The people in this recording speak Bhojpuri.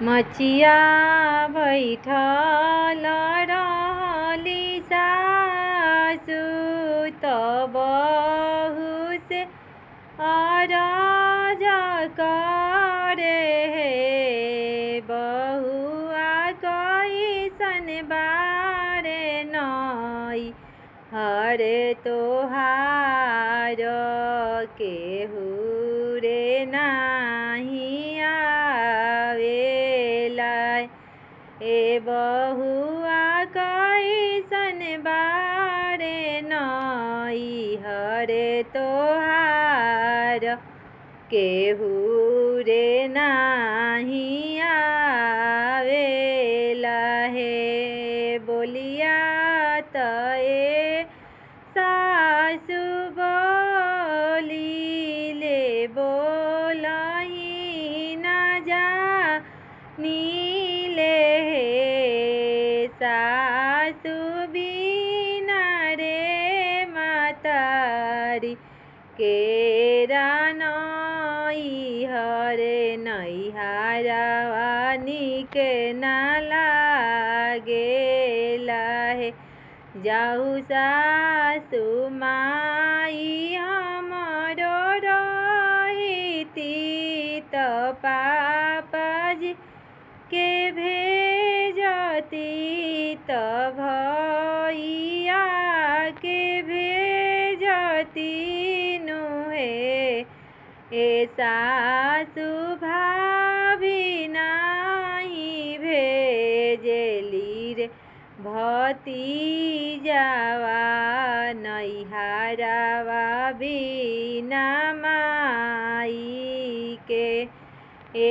मचिया बैठल रहली सासु त बहू से अरज करे हे बहुआ कैसन बारे नई हरे तोहार केहू रे नाही आवेला ए बहुआ कैसन बारे नई हरे तोहार केहू रे नाही आवेला हे बोलिया तए सासु बोलिले बोलही न जानिले हे सासु बिना रे मातारी केरा नई हरे नैहरवा नीके ना लागेला हे जाहु सासु माई हमरो रहिती त पापाजी के भेजती त भैया के भेजती नुहे ए सासु भाभी नाही भेजली रे भतीजावा नैहरवा बिना माई के ए